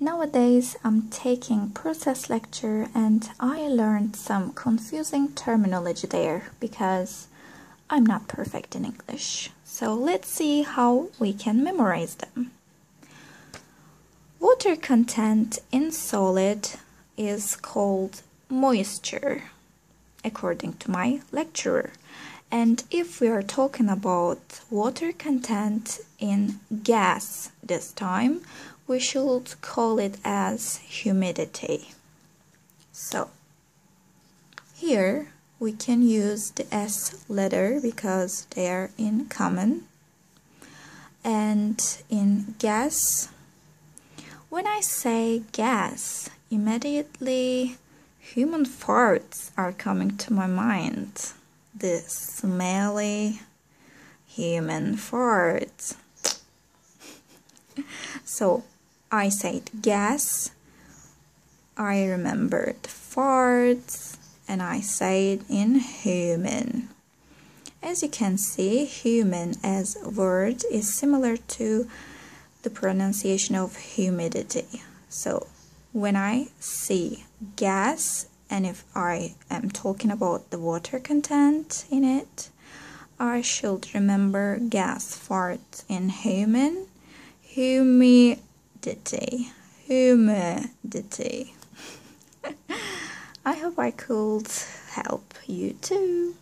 Nowadays I'm taking process lecture and I learned some confusing terminology there because I'm not perfect in English. So let's see how we can memorize them. Water content in solid is called moisture, according to my lecturer. And if we are talking about water content in gas this time, we should call it as humidity. So here we can use the S letter because they are in common. And in gas, when I say gas, immediately human farts are coming to my mind. The smelly human farts. So I said gas, I remembered farts, and I said in human. As you can see, human as a word is similar to the pronunciation of humidity. So when I see gas, and if I am talking about the water content in it, I should remember gas fart in human, humidity. I hope I could help you too.